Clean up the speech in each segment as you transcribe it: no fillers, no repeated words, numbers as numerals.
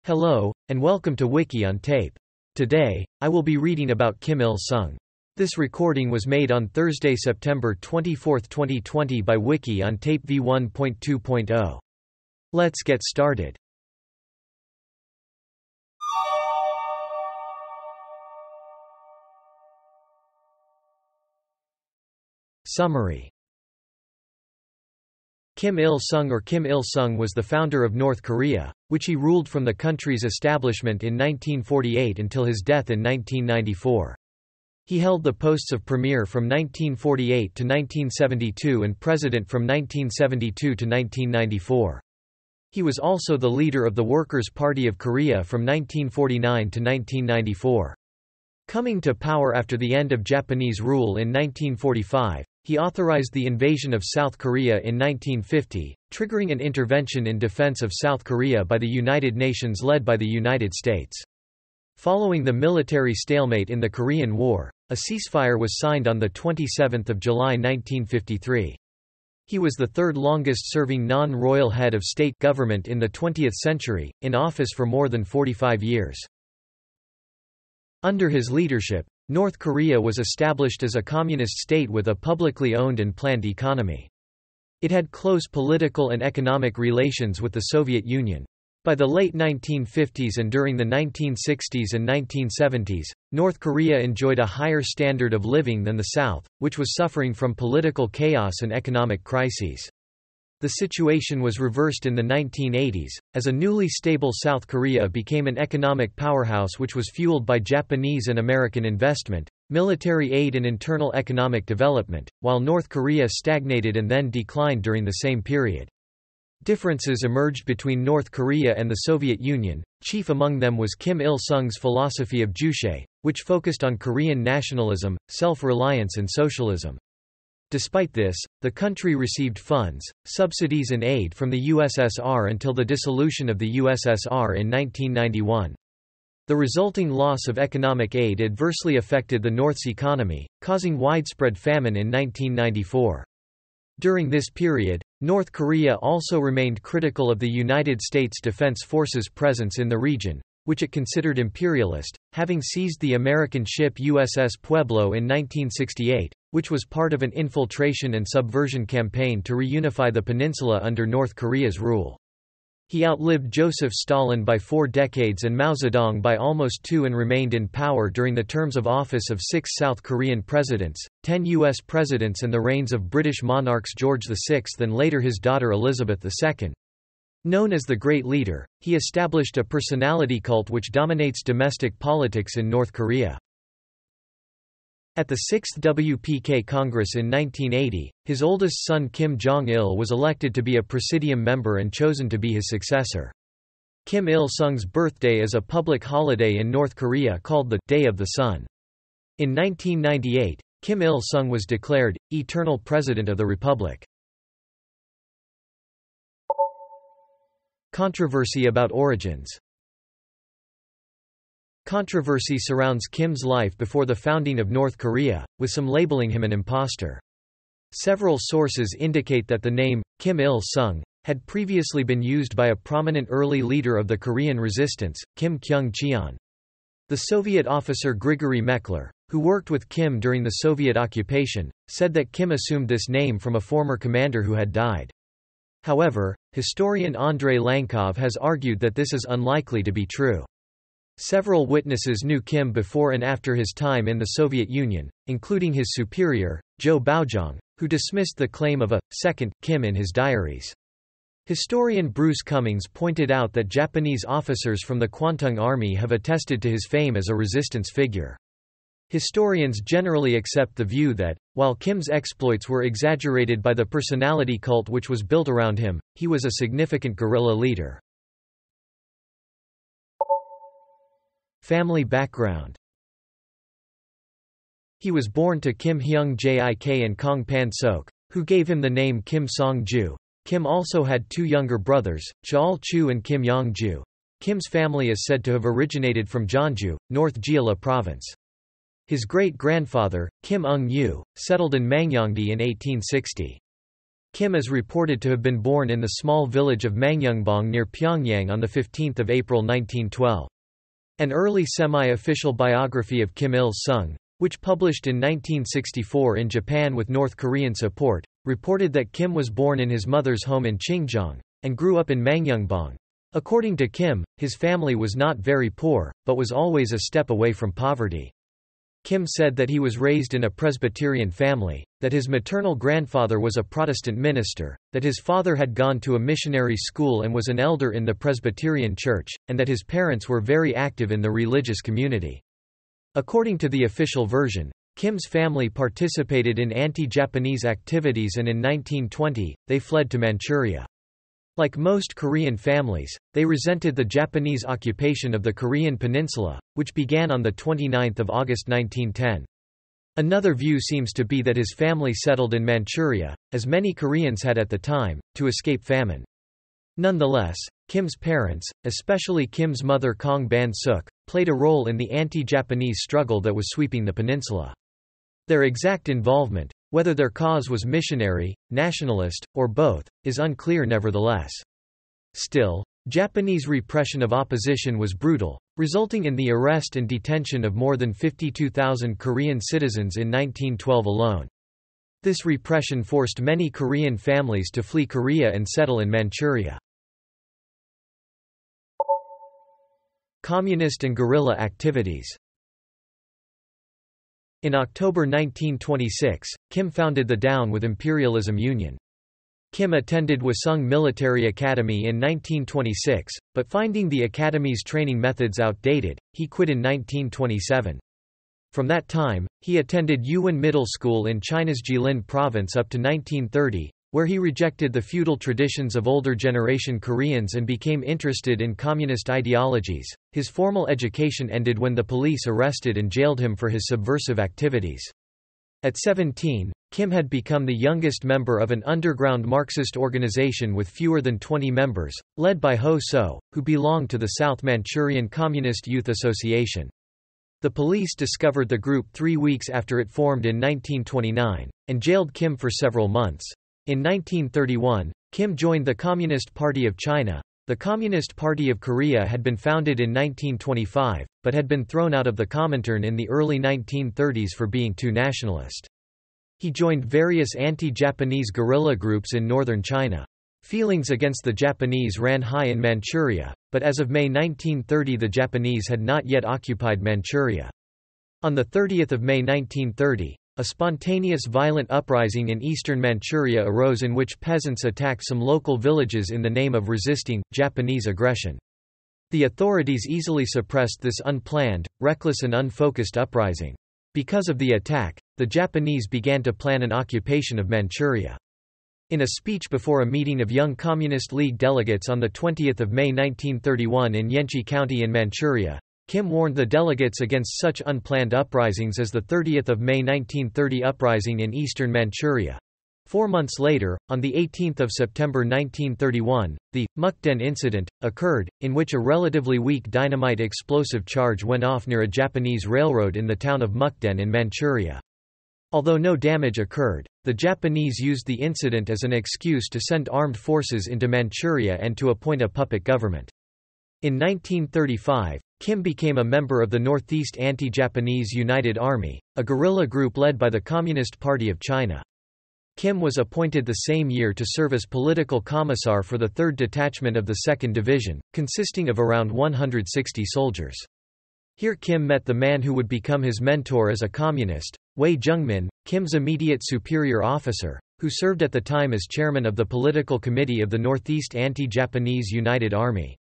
Hello, and welcome to Wiki-On-Tape. Today, I will be reading about Kim Il-sung. This recording was made on Thursday, September 24, 2020 by Wiki-On-Tape v1.2.0. Let's get started. Summary. Kim Il-sung or Kim Il-sung was the founder of North Korea, which he ruled from the country's establishment in 1948 until his death in 1994. He held the posts of premier from 1948 to 1972 and president from 1972 to 1994. He was also the leader of the Workers' Party of Korea from 1949 to 1994. Coming to power after the end of Japanese rule in 1945, he authorized the invasion of South Korea in 1950, triggering an intervention in defense of South Korea by the United Nations led by the United States. Following the military stalemate in the Korean War, a ceasefire was signed on 27 July 1953. He was the third longest-serving non-royal head of state government in the 20th century, in office for more than 45 years. Under his leadership, North Korea was established as a communist state with a publicly owned and planned economy. It had close political and economic relations with the Soviet Union. By the late 1950s and during the 1960s and 1970s, North Korea enjoyed a higher standard of living than the South, which was suffering from political chaos and economic crises. The situation was reversed in the 1980s, as a newly stable South Korea became an economic powerhouse which was fueled by Japanese and American investment, military aid and internal economic development, while North Korea stagnated and then declined during the same period. Differences emerged between North Korea and the Soviet Union, chief among them was Kim Il-sung's philosophy of Juche, which focused on Korean nationalism, self-reliance and socialism. Despite this, the country received funds, subsidies and aid from the USSR until the dissolution of the USSR in 1991. The resulting loss of economic aid adversely affected the North's economy, causing widespread famine in 1994. During this period, North Korea also remained critical of the United States Defense Forces' presence in the region, which it considered imperialist, having seized the American ship USS Pueblo in 1968, which was part of an infiltration and subversion campaign to reunify the peninsula under North Korea's rule. He outlived Joseph Stalin by 4 decades and Mao Zedong by almost 2 and remained in power during the terms of office of 6 South Korean presidents, 10 U.S. presidents and the reigns of British monarchs George VI and later his daughter Elizabeth II. Known as the Great Leader, he established a personality cult which dominates domestic politics in North Korea. At the 6th WPK Congress in 1980, his oldest son Kim Jong-il was elected to be a presidium member and chosen to be his successor. Kim Il-sung's birthday is a public holiday in North Korea called the Day of the Sun. In 1998, Kim Il-sung was declared eternal president of the republic. Controversy about origins. Controversy surrounds Kim's life before the founding of North Korea, with some labeling him an imposter. Several sources indicate that the name, Kim Il-sung, had previously been used by a prominent early leader of the Korean resistance, Kim Kyung-cheon. The Soviet officer Grigory Mekler, who worked with Kim during the Soviet occupation, said that Kim assumed this name from a former commander who had died. However, historian Andrei Lankov has argued that this is unlikely to be true. Several witnesses knew Kim before and after his time in the Soviet Union, including his superior, Jo Baojong, who dismissed the claim of a second Kim in his diaries. Historian Bruce Cummings pointed out that Japanese officers from the Kwantung Army have attested to his fame as a resistance figure. Historians generally accept the view that, while Kim's exploits were exaggerated by the personality cult which was built around him, he was a significant guerrilla leader. Family background. He was born to Kim Hyung-jik and Kong Pan-sok, who gave him the name Kim Song-ju. Kim also had 2 younger brothers, Cheol-chu and Kim Yong-ju. Kim's family is said to have originated from Jeonju, North Jeolla Province. His great-grandfather, Kim Ung-yu, settled in Mangyongdae in 1860. Kim is reported to have been born in the small village of Mangyungbong near Pyongyang on 15 April 1912. An early semi-official biography of Kim Il-sung, which published in 1964 in Japan with North Korean support, reported that Kim was born in his mother's home in Qinggyeong, and grew up in Mangyungbong. According to Kim, his family was not very poor, but was always a step away from poverty. Kim said that he was raised in a Presbyterian family, that his maternal grandfather was a Protestant minister, that his father had gone to a missionary school and was an elder in the Presbyterian Church, and that his parents were very active in the religious community. According to the official version, Kim's family participated in anti-Japanese activities, and in 1920, they fled to Manchuria. Like most Korean families, they resented the Japanese occupation of the Korean peninsula, which began on 29 August 1910. Another view seems to be that his family settled in Manchuria, as many Koreans had at the time, to escape famine. Nonetheless, Kim's parents, especially Kim's mother Kong Ban-suk, played a role in the anti-Japanese struggle that was sweeping the peninsula. Their exact involvement, whether their cause was missionary, nationalist, or both, is unclear nevertheless. Still, Japanese repression of opposition was brutal, resulting in the arrest and detention of more than 52,000 Korean citizens in 1912 alone. This repression forced many Korean families to flee Korea and settle in Manchuria. Communist and guerrilla activities. In October 1926, Kim founded the Down with Imperialism Union. Kim attended Hwasong Military Academy in 1926, but finding the academy's training methods outdated, he quit in 1927. From that time, he attended Yuan Middle School in China's Jilin province up to 1930, where he rejected the feudal traditions of older generation Koreans and became interested in communist ideologies. His formal education ended when the police arrested and jailed him for his subversive activities. At 17, Kim had become the youngest member of an underground Marxist organization with fewer than 20 members, led by Ho So, who belonged to the South Manchurian Communist Youth Association. The police discovered the group 3 weeks after it formed in 1929, and jailed Kim for several months. In 1931, Kim joined the Communist Party of China. The Communist Party of Korea had been founded in 1925, but had been thrown out of the Comintern in the early 1930s for being too nationalist. He joined various anti-Japanese guerrilla groups in northern China. Feelings against the Japanese ran high in Manchuria, but as of May 1930 the Japanese had not yet occupied Manchuria. On 30 May 1930, a spontaneous violent uprising in eastern Manchuria arose in which peasants attacked some local villages in the name of resisting Japanese aggression. The authorities easily suppressed this unplanned, reckless and unfocused uprising. Because of the attack, the Japanese began to plan an occupation of Manchuria. In a speech before a meeting of Young Communist League delegates on 20 May 1931 in Yenchi County in Manchuria, Kim warned the delegates against such unplanned uprisings as the 30th of May 1930 uprising in eastern Manchuria. 4 months later, on 18 September 1931, the Mukden incident occurred, in which a relatively weak dynamite explosive charge went off near a Japanese railroad in the town of Mukden in Manchuria. Although no damage occurred, the Japanese used the incident as an excuse to send armed forces into Manchuria and to appoint a puppet government. In 1935, Kim became a member of the Northeast Anti-Japanese United Army, a guerrilla group led by the Communist Party of China. Kim was appointed the same year to serve as political commissar for the 3rd Detachment of the 2nd Division, consisting of around 160 soldiers. Here Kim met the man who would become his mentor as a communist, Wei Jungmin, Kim's immediate superior officer, who served at the time as chairman of the political committee of the Northeast Anti-Japanese United Army.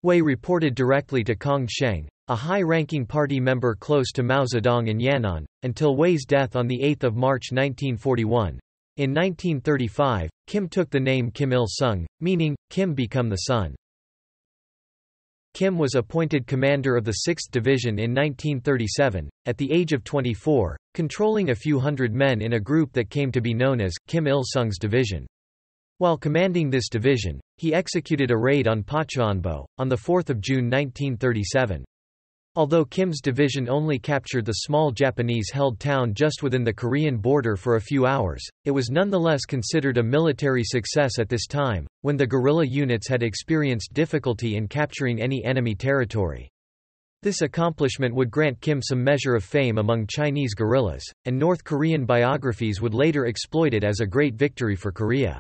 Wei reported directly to Kong Sheng, a high-ranking party member close to Mao Zedong in Yan'an, until Wei's death on 8 March 1941. In 1935, Kim took the name Kim Il-sung, meaning, Kim become the son. Kim was appointed commander of the 6th Division in 1937, at the age of 24, controlling a few hundred men in a group that came to be known as Kim Il-sung's Division. While commanding this division, he executed a raid on Pachonbo, on 4 June 1937. Although Kim's division only captured the small Japanese-held town just within the Korean border for a few hours, it was nonetheless considered a military success at this time, when the guerrilla units had experienced difficulty in capturing any enemy territory. This accomplishment would grant Kim some measure of fame among Chinese guerrillas, and North Korean biographies would later exploit it as a great victory for Korea.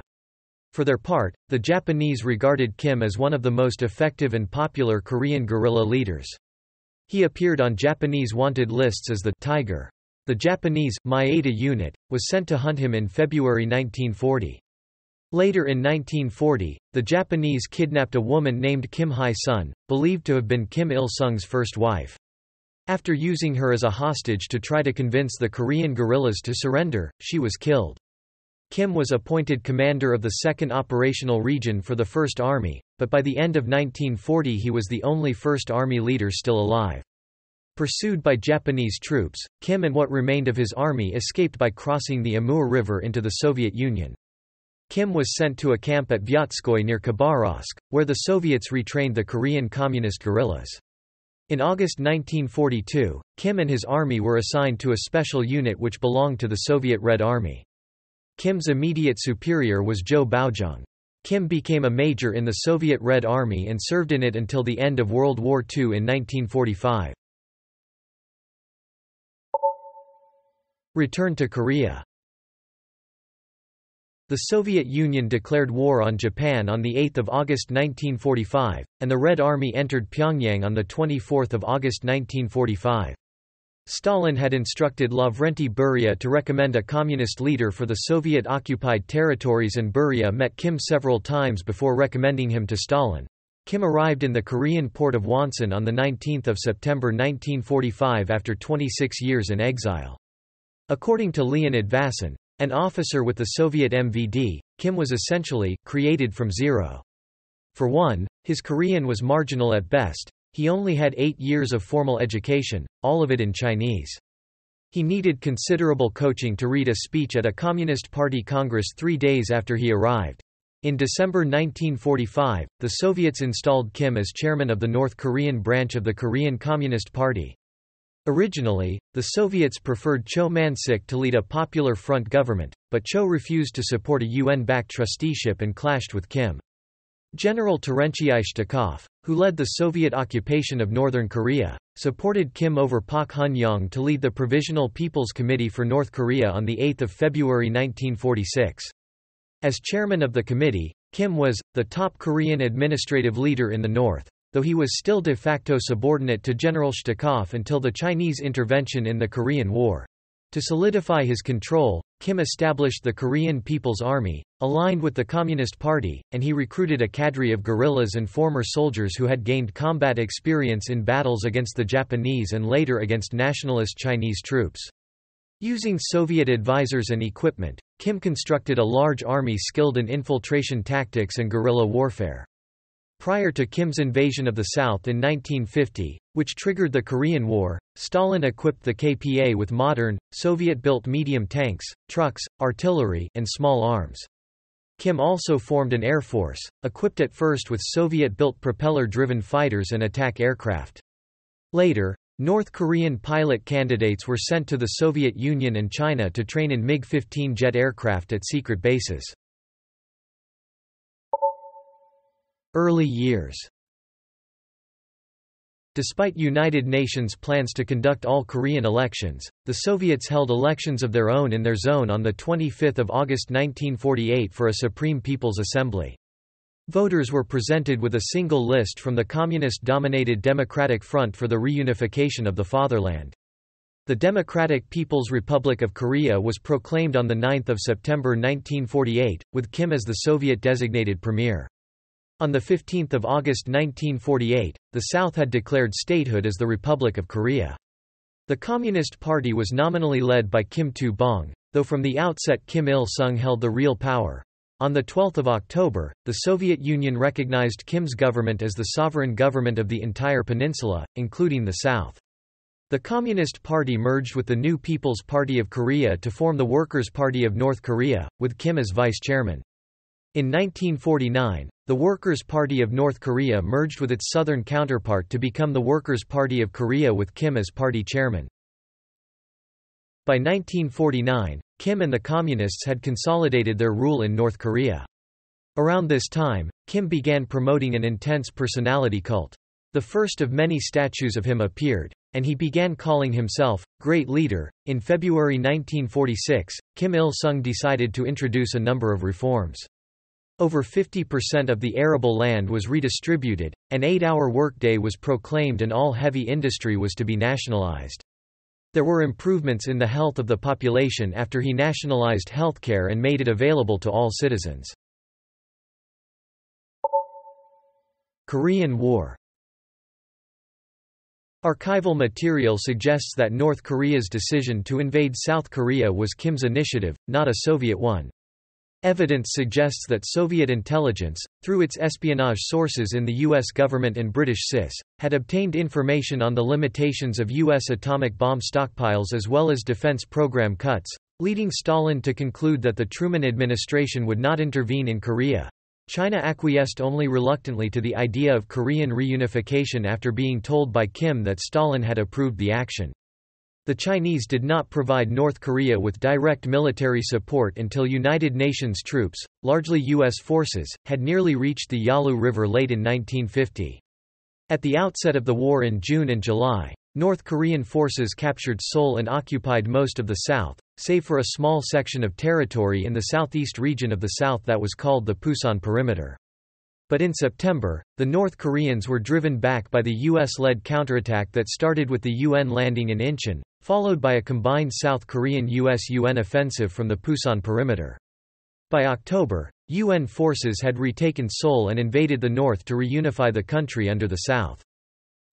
For their part, the Japanese regarded Kim as one of the most effective and popular Korean guerrilla leaders. He appeared on Japanese wanted lists as the Tiger. The Japanese Maeda unit was sent to hunt him in February 1940. Later in 1940, the Japanese kidnapped a woman named Kim Hae-sun, believed to have been Kim Il-sung's first wife. After using her as a hostage to try to convince the Korean guerrillas to surrender, she was killed. Kim was appointed commander of the 2nd Operational Region for the 1st Army, but by the end of 1940 he was the only 1st Army leader still alive. Pursued by Japanese troops, Kim and what remained of his army escaped by crossing the Amur River into the Soviet Union. Kim was sent to a camp at Vyatskoye near Khabarovsk, where the Soviets retrained the Korean Communist guerrillas. In August 1942, Kim and his army were assigned to a special unit which belonged to the Soviet Red Army. Kim's immediate superior was Jo Baojung. Kim became a major in the Soviet Red Army and served in it until the end of World War II in 1945. Return to Korea. The Soviet Union declared war on Japan on 8 August 1945, and the Red Army entered Pyongyang on 24 August 1945. Stalin had instructed Lavrenti Beria to recommend a communist leader for the Soviet-occupied territories, and Beria met Kim several times before recommending him to Stalin. Kim arrived in the Korean port of Wonsan on 19 September 1945 after 26 years in exile. According to Leonid Vassin, an officer with the Soviet MVD, Kim was essentially created from zero. For one, his Korean was marginal at best. He only had 8 years of formal education, all of it in Chinese. He needed considerable coaching to read a speech at a Communist Party Congress 3 days after he arrived. In December 1945, the Soviets installed Kim as chairman of the North Korean branch of the Korean Communist Party. Originally, the Soviets preferred Cho Man-sik to lead a Popular Front government, but Cho refused to support a UN-backed trusteeship and clashed with Kim. General Terentchii Shtakov, who led the Soviet occupation of Northern Korea, supported Kim over Pak Hun-yong to lead the Provisional People's Committee for North Korea on 8 February 1946. As chairman of the committee, Kim was the top Korean administrative leader in the North, though he was still de facto subordinate to General Shtakov until the Chinese intervention in the Korean War. To solidify his control, Kim established the Korean People's Army, aligned with the Communist Party, and he recruited a cadre of guerrillas and former soldiers who had gained combat experience in battles against the Japanese and later against nationalist Chinese troops. Using Soviet advisors and equipment, Kim constructed a large army skilled in infiltration tactics and guerrilla warfare. Prior to Kim's invasion of the South in 1950, which triggered the Korean War, Stalin equipped the KPA with modern, Soviet-built medium tanks, trucks, artillery, and small arms. Kim also formed an air force, equipped at first with Soviet-built propeller-driven fighters and attack aircraft. Later, North Korean pilot candidates were sent to the Soviet Union and China to train in MiG-15 jet aircraft at secret bases. Early years. Despite United Nations plans to conduct all Korean elections, the Soviets held elections of their own in their zone on 25 August 1948 for a Supreme People's Assembly. Voters were presented with a single list from the communist-dominated Democratic Front for the Reunification of the Fatherland. The Democratic People's Republic of Korea was proclaimed on 9 September 1948, with Kim as the Soviet-designated premier. On 15 August 1948, the South had declared statehood as the Republic of Korea. The Communist Party was nominally led by Kim Tu-bong, though from the outset Kim Il-sung held the real power. On 12 October, the Soviet Union recognized Kim's government as the sovereign government of the entire peninsula, including the South. The Communist Party merged with the New People's Party of Korea to form the Workers' Party of North Korea, with Kim as vice chairman. In 1949, the Workers' Party of North Korea merged with its southern counterpart to become the Workers' Party of Korea with Kim as party chairman. By 1949, Kim and the Communists had consolidated their rule in North Korea. Around this time, Kim began promoting an intense personality cult. The first of many statues of him appeared, and he began calling himself Great Leader. In February 1946, Kim Il-sung decided to introduce a number of reforms. Over 50% of the arable land was redistributed, an 8-hour workday was proclaimed, and all heavy industry was to be nationalized. There were improvements in the health of the population after he nationalized healthcare and made it available to all citizens. Korean War. Archival material suggests that North Korea's decision to invade South Korea was Kim's initiative, not a Soviet one. Evidence suggests that Soviet intelligence, through its espionage sources in the U.S. government and British CIS, had obtained information on the limitations of U.S. atomic bomb stockpiles as well as defense program cuts, leading Stalin to conclude that the Truman administration would not intervene in Korea. China acquiesced only reluctantly to the idea of Korean reunification after being told by Kim that Stalin had approved the action. The Chinese did not provide North Korea with direct military support until United Nations troops, largely U.S. forces, had nearly reached the Yalu River late in 1950. At the outset of the war in June and July, North Korean forces captured Seoul and occupied most of the south, save for a small section of territory in the southeast region of the south that was called the Pusan Perimeter. But in September, the North Koreans were driven back by the U.S.-led counterattack that started with the UN landing in Incheon, followed by a combined South Korean-US UN offensive from the Pusan perimeter. By October, UN forces had retaken Seoul and invaded the north to reunify the country under the South.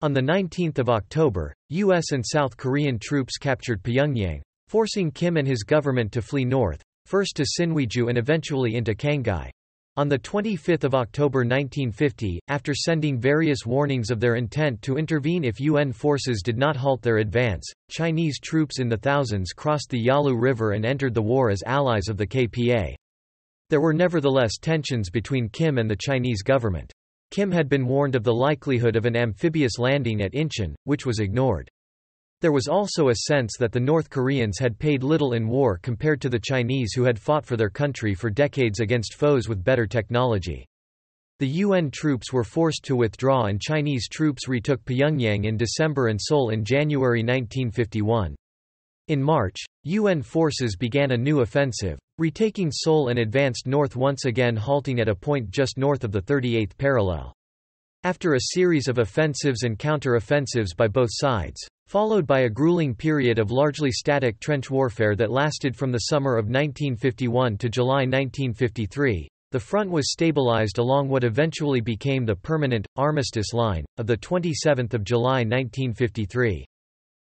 On 19 October, US and South Korean troops captured Pyongyang, forcing Kim and his government to flee north, first to Sinwiju and eventually into Kanghae. On 25 October 1950, after sending various warnings of their intent to intervene if UN forces did not halt their advance, Chinese troops in the thousands crossed the Yalu River and entered the war as allies of the KPA. There were nevertheless tensions between Kim and the Chinese government. Kim had been warned of the likelihood of an amphibious landing at Incheon, which was ignored. There was also a sense that the North Koreans had paid little in war compared to the Chinese who had fought for their country for decades against foes with better technology. The UN troops were forced to withdraw and Chinese troops retook Pyongyang in December and Seoul in January 1951. In March, UN forces began a new offensive, retaking Seoul and advanced north once again, halting at a point just north of the 38th parallel. After a series of offensives and counter-offensives by both sides, followed by a grueling period of largely static trench warfare that lasted from the summer of 1951 to July 1953, the front was stabilized along what eventually became the permanent, armistice line, of 27 July 1953.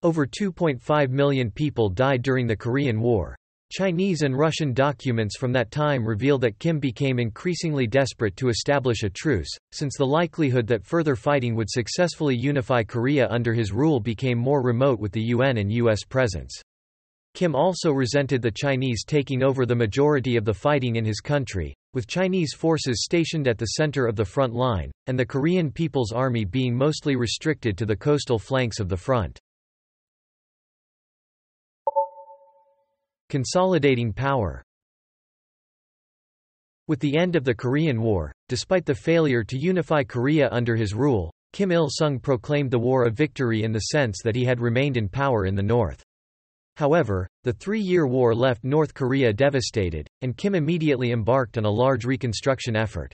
Over 2.5 million people died during the Korean War. Chinese and Russian documents from that time reveal that Kim became increasingly desperate to establish a truce, since the likelihood that further fighting would successfully unify Korea under his rule became more remote with the UN and US presence. Kim also resented the Chinese taking over the majority of the fighting in his country, with Chinese forces stationed at the center of the front line, and the Korean People's Army being mostly restricted to the coastal flanks of the front. Consolidating power. With the end of the Korean War, despite the failure to unify Korea under his rule, Kim Il-sung proclaimed the war a victory in the sense that he had remained in power in the north. However, the three-year war left North Korea devastated, and Kim immediately embarked on a large reconstruction effort.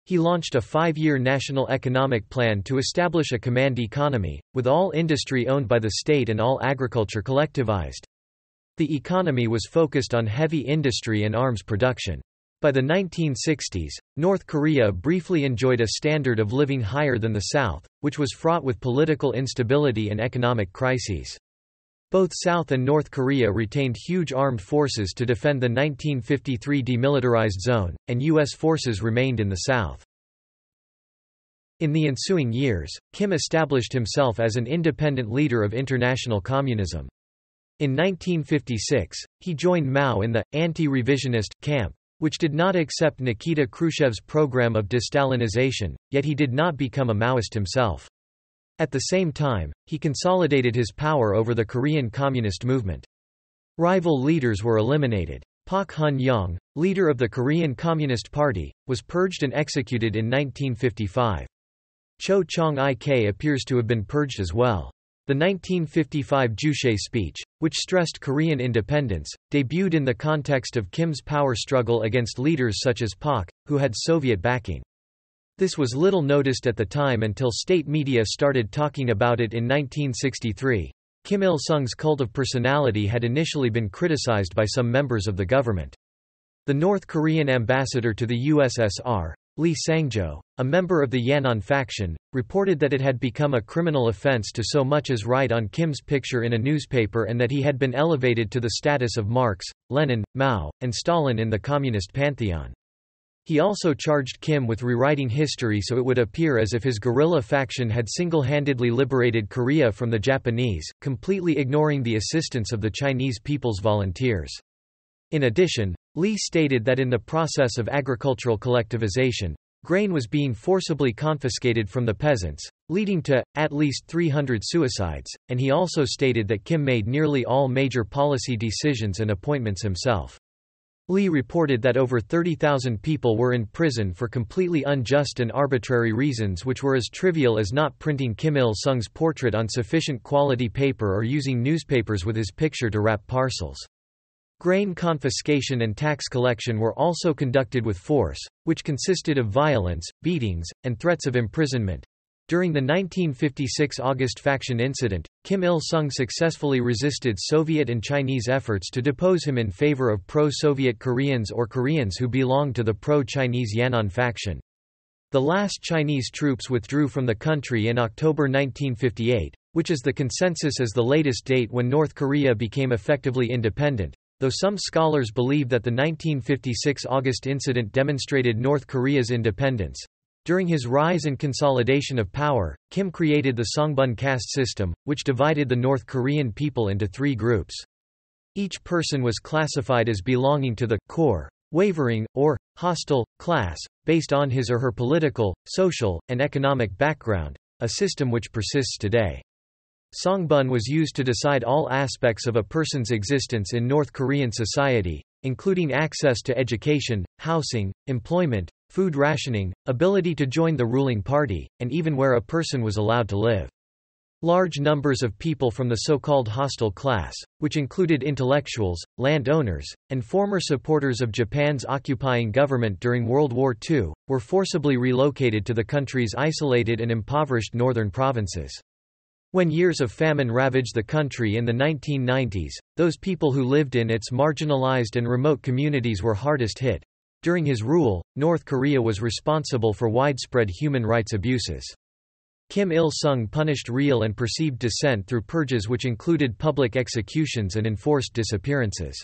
He launched a 5-year national economic plan to establish a command economy, with all industry owned by the state and all agriculture collectivized. The economy was focused on heavy industry and arms production. By the 1960s, North Korea briefly enjoyed a standard of living higher than the South, which was fraught with political instability and economic crises. Both South and North Korea retained huge armed forces to defend the 1953 demilitarized zone, and U.S. forces remained in the South. In the ensuing years, Kim established himself as an independent leader of international communism. In 1956, he joined Mao in the anti-revisionist camp, which did not accept Nikita Khrushchev's program of de-Stalinization, yet he did not become a Maoist himself. At the same time, he consolidated his power over the Korean Communist movement. Rival leaders were eliminated. Pak Hun-yong, leader of the Korean Communist Party, was purged and executed in 1955. Cho Chong-ik appears to have been purged as well. The 1955 Juche speech, which stressed Korean independence, debuted in the context of Kim's power struggle against leaders such as Pak, who had Soviet backing. This was little noticed at the time until state media started talking about it in 1963. Kim Il-sung's cult of personality had initially been criticized by some members of the government. The North Korean ambassador to the USSR, Lee Sang-jo, a member of the Yan'an faction, reported that it had become a criminal offense to so much as write on Kim's picture in a newspaper and that he had been elevated to the status of Marx, Lenin, Mao, and Stalin in the communist pantheon. He also charged Kim with rewriting history so it would appear as if his guerrilla faction had single-handedly liberated Korea from the Japanese, completely ignoring the assistance of the Chinese People's Volunteers. In addition, Lee stated that in the process of agricultural collectivization, grain was being forcibly confiscated from the peasants, leading to, at least 300 suicides, and he also stated that Kim made nearly all major policy decisions and appointments himself. Lee reported that over 30,000 people were in prison for completely unjust and arbitrary reasons which were as trivial as not printing Kim Il-sung's portrait on sufficient quality paper or using newspapers with his picture to wrap parcels. Grain confiscation and tax collection were also conducted with force, which consisted of violence, beatings, and threats of imprisonment. During the 1956 August faction incident, Kim Il-sung successfully resisted Soviet and Chinese efforts to depose him in favor of pro-Soviet Koreans or Koreans who belonged to the pro-Chinese Yan'an faction. The last Chinese troops withdrew from the country in October 1958, which is the consensus as the latest date when North Korea became effectively independent, though some scholars believe that the 1956 August incident demonstrated North Korea's independence. During his rise and consolidation of power, Kim created the Songbun caste system, which divided the North Korean people into three groups. Each person was classified as belonging to the core, wavering, or hostile class, based on his or her political, social, and economic background, a system which persists today. Songbun was used to decide all aspects of a person's existence in North Korean society, including access to education, housing, employment, food rationing, ability to join the ruling party, and even where a person was allowed to live. Large numbers of people from the so-called hostile class, which included intellectuals, landowners, and former supporters of Japan's occupying government during World War II, were forcibly relocated to the country's isolated and impoverished northern provinces. When years of famine ravaged the country in the 1990s, those people who lived in its marginalized and remote communities were hardest hit. During his rule, North Korea was responsible for widespread human rights abuses. Kim Il-sung punished real and perceived dissent through purges which included public executions and enforced disappearances.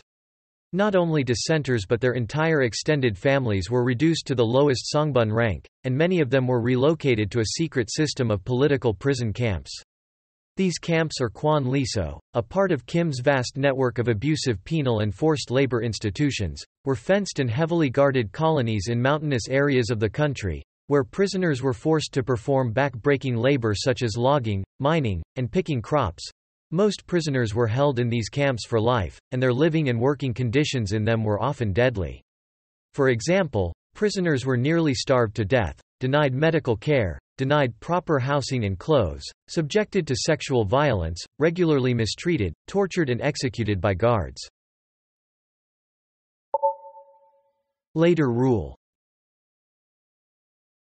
Not only dissenters but their entire extended families were reduced to the lowest Songbun rank, and many of them were relocated to a secret system of political prison camps. These camps are Kwan-liso, a part of Kim's vast network of abusive penal and forced labor institutions, were fenced and heavily guarded colonies in mountainous areas of the country, where prisoners were forced to perform back-breaking labor such as logging, mining, and picking crops. Most prisoners were held in these camps for life, and their living and working conditions in them were often deadly. For example, prisoners were nearly starved to death, denied medical care, denied proper housing and clothes, subjected to sexual violence, regularly mistreated, tortured and executed by guards. Later rule.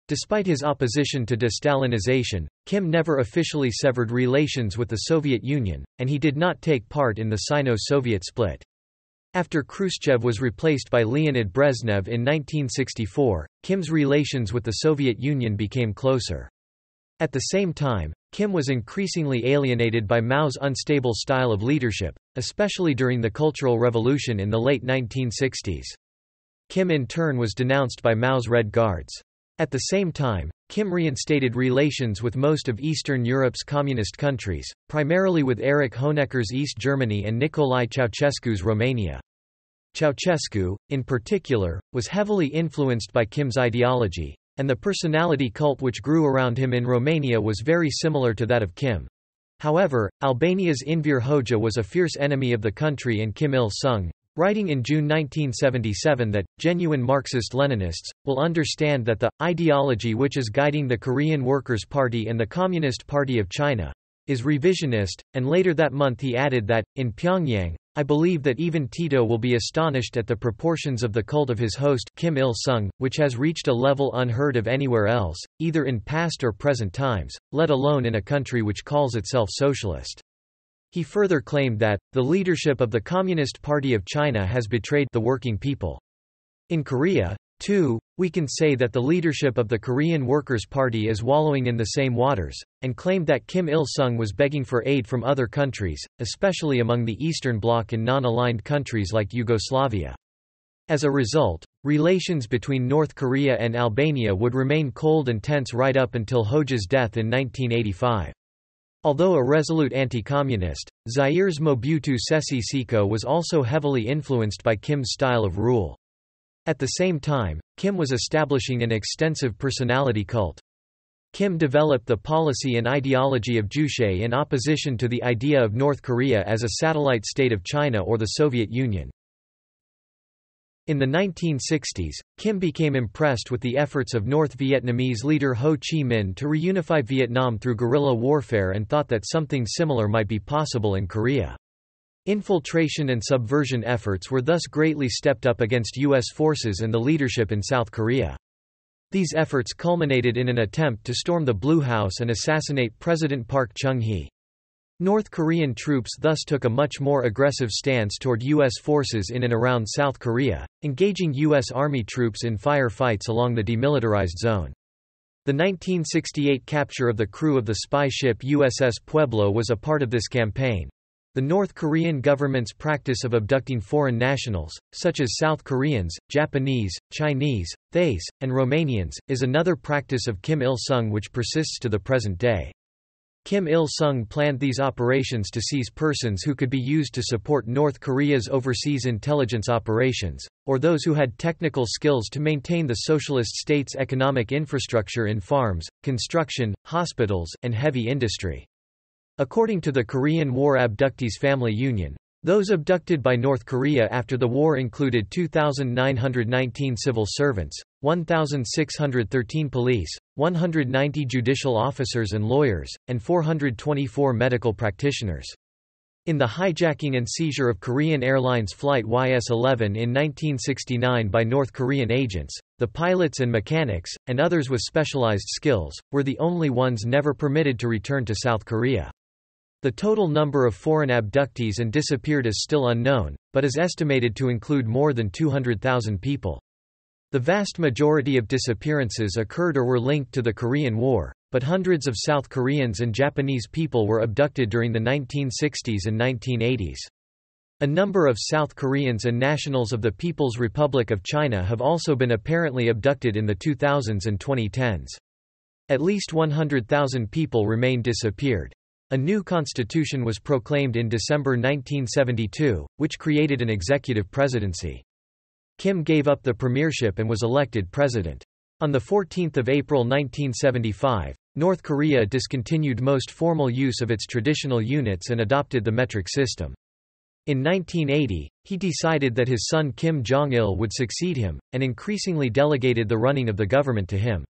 Despite his opposition to de-Stalinization, Kim never officially severed relations with the Soviet Union, and he did not take part in the Sino-Soviet split. After Khrushchev was replaced by Leonid Brezhnev in 1964, Kim's relations with the Soviet Union became closer. At the same time, Kim was increasingly alienated by Mao's unstable style of leadership, especially during the Cultural Revolution in the late 1960s. Kim in turn was denounced by Mao's Red Guards. At the same time, Kim reinstated relations with most of Eastern Europe's communist countries, primarily with Erich Honecker's East Germany and Nicolae Ceausescu's Romania. Ceausescu, in particular, was heavily influenced by Kim's ideology, and the personality cult which grew around him in Romania was very similar to that of Kim. However, Albania's Enver Hoxha was a fierce enemy of the country and Kim Il-sung, writing in June 1977 that, genuine Marxist-Leninists, will understand that the ideology which is guiding the Korean Workers' Party and the Communist Party of China is revisionist, and later that month he added that, in Pyongyang, I believe that even Tito will be astonished at the proportions of the cult of his host Kim Il-sung, which has reached a level unheard of anywhere else, either in past or present times, let alone in a country which calls itself socialist. He further claimed that, the leadership of the Communist Party of China has betrayed the working people. In Korea, too, we can say that the leadership of the Korean Workers' Party is wallowing in the same waters, and claimed that Kim Il-sung was begging for aid from other countries, especially among the Eastern Bloc and non-aligned countries like Yugoslavia. As a result, relations between North Korea and Albania would remain cold and tense right up until Hoxha's death in 1985. Although a resolute anti-communist, Zaire's Mobutu Sese Seko was also heavily influenced by Kim's style of rule. At the same time, Kim was establishing an extensive personality cult. Kim developed the policy and ideology of Juche in opposition to the idea of North Korea as a satellite state of China or the Soviet Union. In the 1960s, Kim became impressed with the efforts of North Vietnamese leader Ho Chi Minh to reunify Vietnam through guerrilla warfare and thought that something similar might be possible in Korea. Infiltration and subversion efforts were thus greatly stepped up against U.S. forces and the leadership in South Korea. These efforts culminated in an attempt to storm the Blue House and assassinate President Park Chung-hee. North Korean troops thus took a much more aggressive stance toward U.S. forces in and around South Korea, engaging U.S. Army troops in firefights along the demilitarized zone. The 1968 capture of the crew of the spy ship USS Pueblo was a part of this campaign. The North Korean government's practice of abducting foreign nationals, such as South Koreans, Japanese, Chinese, Thais, and Romanians, is another practice of Kim Il-sung which persists to the present day. Kim Il-sung planned these operations to seize persons who could be used to support North Korea's overseas intelligence operations, or those who had technical skills to maintain the socialist state's economic infrastructure in farms, construction, hospitals, and heavy industry. According to the Korean War Abductees Family Union, those abducted by North Korea after the war included 2,919 civil servants, 1,613 police, 190 judicial officers and lawyers, and 424 medical practitioners. In the hijacking and seizure of Korean Airlines Flight YS-11 in 1969 by North Korean agents, the pilots and mechanics, and others with specialized skills, were the only ones never permitted to return to South Korea. The total number of foreign abductees and disappeared is still unknown, but is estimated to include more than 200,000 people. The vast majority of disappearances occurred or were linked to the Korean War, but hundreds of South Koreans and Japanese people were abducted during the 1960s and 1980s. A number of South Koreans and nationals of the People's Republic of China have also been apparently abducted in the 2000s and 2010s. At least 100,000 people remain disappeared. A new constitution was proclaimed in December 1972, which created an executive presidency. Kim gave up the premiership and was elected president. On 14 April 1975, North Korea discontinued most formal use of its traditional units and adopted the metric system. In 1980, he decided that his son Kim Jong-il would succeed him, and increasingly delegated the running of the government to him.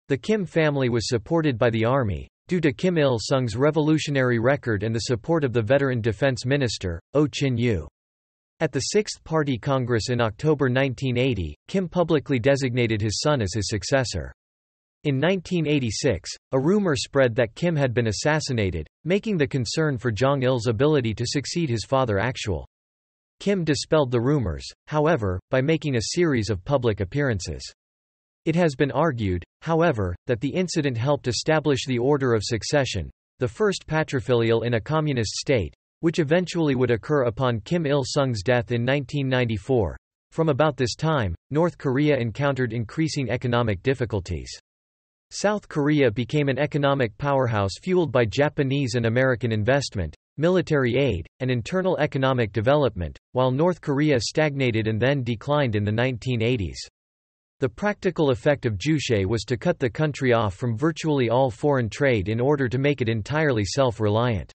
The Kim family was supported by the army, due to Kim Il-sung's revolutionary record and the support of the veteran defense minister, Oh Chin-yu. At the Sixth Party Congress in October 1980, Kim publicly designated his son as his successor. In 1986, a rumor spread that Kim had been assassinated, making the concern for Jong-il's ability to succeed his father actual. Kim dispelled the rumors, however, by making a series of public appearances. It has been argued, however, that the incident helped establish the order of succession, the first patrilineal in a communist state, which eventually would occur upon Kim Il-sung's death in 1994. From about this time, North Korea encountered increasing economic difficulties. South Korea became an economic powerhouse fueled by Japanese and American investment, military aid, and internal economic development, while North Korea stagnated and then declined in the 1980s. The practical effect of Juche was to cut the country off from virtually all foreign trade in order to make it entirely self-reliant.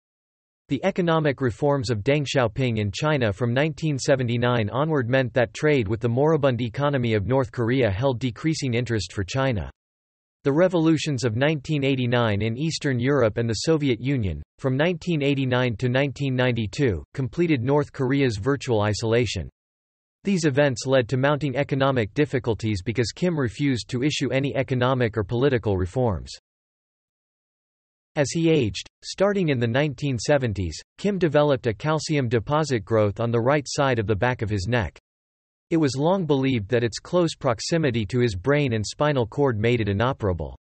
The economic reforms of Deng Xiaoping in China from 1979 onward meant that trade with the moribund economy of North Korea held decreasing interest for China. The revolutions of 1989 in Eastern Europe and the Soviet Union, from 1989 to 1992, completed North Korea's virtual isolation. These events led to mounting economic difficulties because Kim refused to issue any economic or political reforms. As he aged, starting in the 1970s, Kim developed a calcium deposit growth on the right side of the back of his neck. It was long believed that its close proximity to his brain and spinal cord made it inoperable.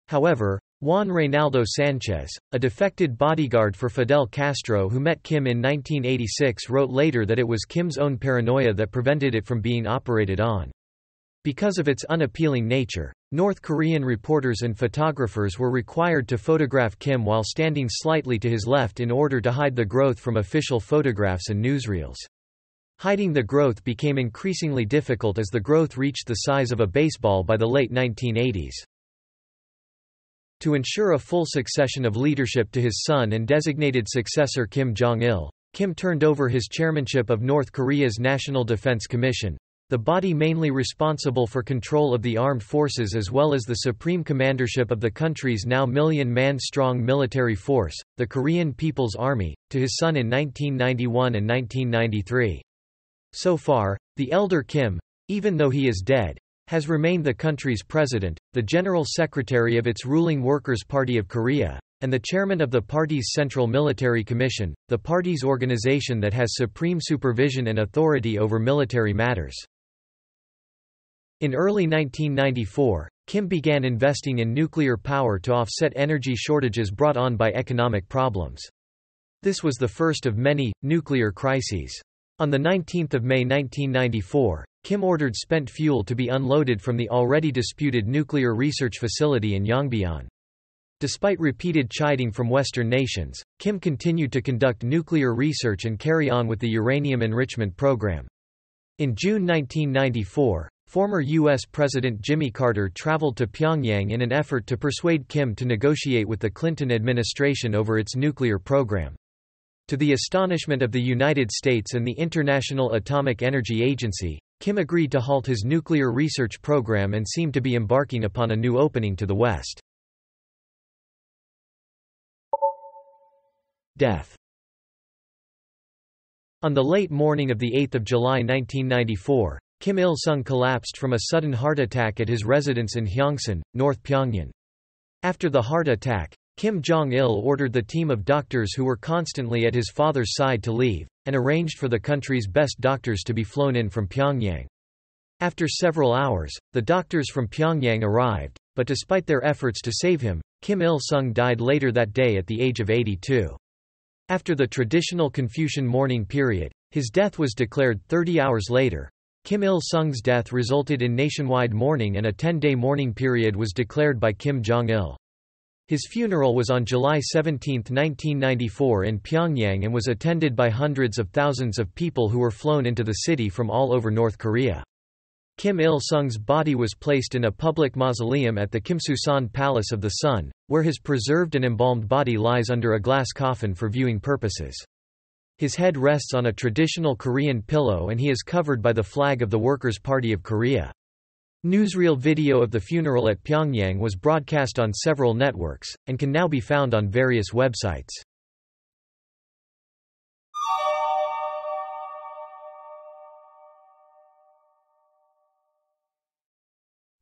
However, Juan Reynaldo Sanchez, a defected bodyguard for Fidel Castro who met Kim in 1986, wrote later that it was Kim's own paranoia that prevented it from being operated on. Because of its unappealing nature, North Korean reporters and photographers were required to photograph Kim while standing slightly to his left in order to hide the growth from official photographs and newsreels. Hiding the growth became increasingly difficult as the growth reached the size of a baseball by the late 1980s. To ensure a full succession of leadership to his son and designated successor Kim Jong-il, Kim turned over his chairmanship of North Korea's National Defense Commission, the body mainly responsible for control of the armed forces as well as the supreme commandership of the country's now million-man-strong military force, the Korean People's Army, to his son in 1991 and 1993. So far, the elder Kim, even though he is dead, has remained the country's president, the general secretary of its ruling Workers' Party of Korea, and the chairman of the party's Central Military Commission, the party's organization that has supreme supervision and authority over military matters. In early 1994, Kim began investing in nuclear power to offset energy shortages brought on by economic problems. This was the first of many nuclear crises. On 19 May 1994, Kim ordered spent fuel to be unloaded from the already disputed nuclear research facility in Yongbyon. Despite repeated chiding from Western nations, Kim continued to conduct nuclear research and carry on with the uranium enrichment program. In June 1994, former U.S. President Jimmy Carter traveled to Pyongyang in an effort to persuade Kim to negotiate with the Clinton administration over its nuclear program. To the astonishment of the United States and the International Atomic Energy Agency, Kim agreed to halt his nuclear research program and seemed to be embarking upon a new opening to the West. Death. On the late morning of 8 July 1994, Kim Il-sung collapsed from a sudden heart attack at his residence in Hyeongsan, North Pyongyang. After the heart attack, Kim Jong-il ordered the team of doctors who were constantly at his father's side to leave, and arranged for the country's best doctors to be flown in from Pyongyang. After several hours, the doctors from Pyongyang arrived, but despite their efforts to save him, Kim Il-sung died later that day at the age of 82. After the traditional Confucian mourning period, his death was declared 30 hours later. Kim Il-sung's death resulted in nationwide mourning and a 10-day mourning period was declared by Kim Jong-il. His funeral was on July 17, 1994 in Pyongyang and was attended by hundreds of thousands of people who were flown into the city from all over North Korea. Kim Il-sung's body was placed in a public mausoleum at the Kimsusan Palace of the Sun, where his preserved and embalmed body lies under a glass coffin for viewing purposes. His head rests on a traditional Korean pillow and he is covered by the flag of the Workers' Party of Korea. Newsreel video of the funeral at Pyongyang was broadcast on several networks, and can now be found on various websites.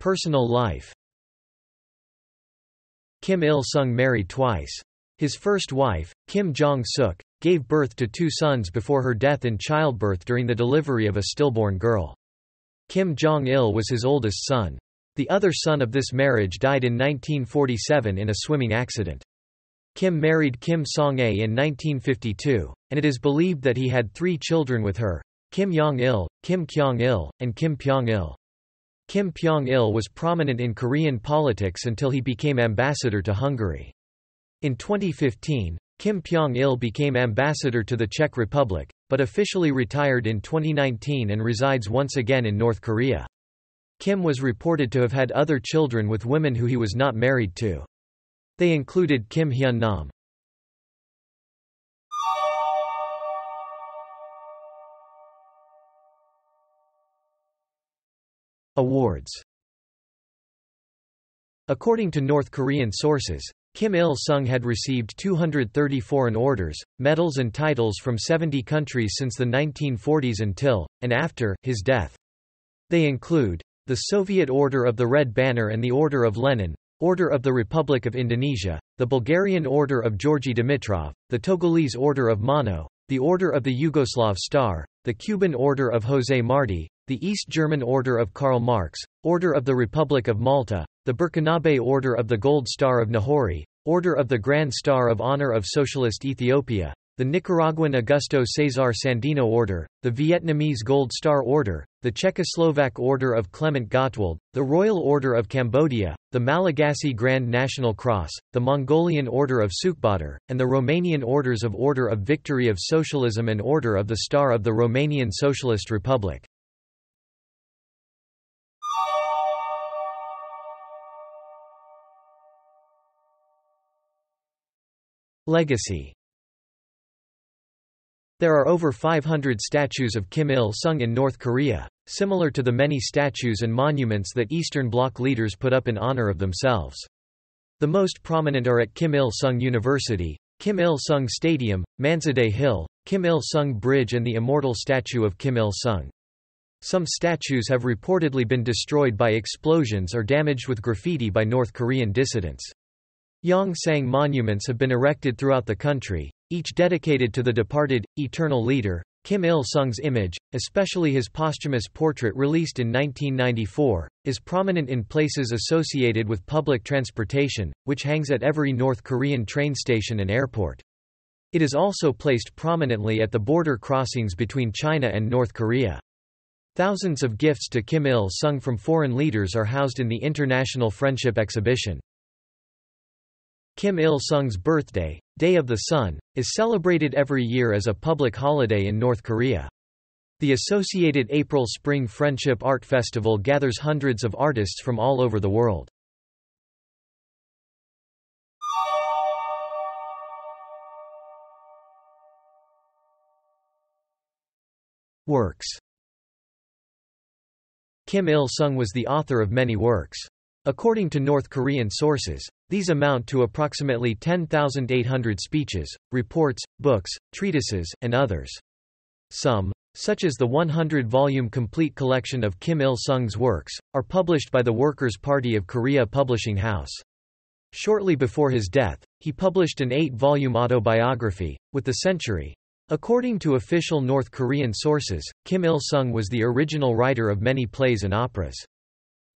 Personal life. Kim Il-sung married twice. His first wife, Kim Jong-suk, gave birth to 2 sons before her death in childbirth during the delivery of a stillborn girl. Kim Jong-il was his oldest son. The other son of this marriage died in 1947 in a swimming accident. Kim married Kim Song-ae in 1952, and it is believed that he had 3 children with her: Kim Yong-il, Kim Kyong-il, and Kim Pyong-il. Kim Pyong-il was prominent in Korean politics until he became ambassador to Hungary. In 2015, Kim Pyong-il became ambassador to the Czech Republic, but officially retired in 2019 and resides once again in North Korea. Kim was reported to have had other children with women who he was not married to. They included Kim Hyun-nam. Awards. According to North Korean sources, Kim Il-sung had received 230 foreign orders, medals and titles from 70 countries since the 1940s until, and after, his death. They include the Soviet Order of the Red Banner and the Order of Lenin, Order of the Republic of Indonesia, the Bulgarian Order of Georgy Dimitrov, the Togolese Order of Mano, the Order of the Yugoslav Star, the Cuban Order of José Martí, the East German Order of Karl Marx, Order of the Republic of Malta, the Burkinabe Order of the Gold Star of Nahori, Order of the Grand Star of Honor of Socialist Ethiopia, the Nicaraguan Augusto César Sandino Order, the Vietnamese Gold Star Order, the Czechoslovak Order of Clement Gottwald, the Royal Order of Cambodia, the Malagasy Grand National Cross, the Mongolian Order of Sukbatar, and the Romanian Orders of Order of Victory of Socialism and Order of the Star of the Romanian Socialist Republic. Legacy. There are over 500 statues of Kim Il-sung in North Korea, similar to the many statues and monuments that Eastern Bloc leaders put up in honor of themselves. The most prominent are at Kim Il-sung University, Kim Il-sung Stadium, Manzaday Hill, Kim Il-sung Bridge and the immortal statue of Kim Il-sung. Some statues have reportedly been destroyed by explosions or damaged with graffiti by North Korean dissidents. Yongsan monuments have been erected throughout the country, each dedicated to the departed, eternal leader, Kim Il-sung's image, especially his posthumous portrait released in 1994, is prominent in places associated with public transportation, which hangs at every North Korean train station and airport. It is also placed prominently at the border crossings between China and North Korea. Thousands of gifts to Kim Il-sung from foreign leaders are housed in the International Friendship Exhibition. Kim Il-sung's birthday, Day of the Sun, is celebrated every year as a public holiday in North Korea. The associated April-Spring Friendship Art Festival gathers hundreds of artists from all over the world. Works. Kim Il-sung was the author of many works. According to North Korean sources, these amount to approximately 10,800 speeches, reports, books, treatises, and others. Some, such as the 100-volume complete collection of Kim Il-sung's works, are published by the Workers' Party of Korea Publishing House. Shortly before his death, he published an 8-volume autobiography, With the Century. According to official North Korean sources, Kim Il-sung was the original writer of many plays and operas.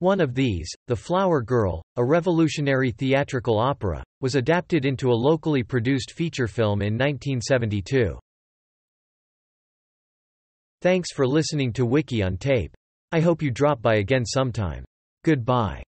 One of these, The Flower Girl, a revolutionary theatrical opera, was adapted into a locally produced feature film in 1972. Thanks for listening to Wiki-On-Tape. I hope you drop by again sometime. Goodbye.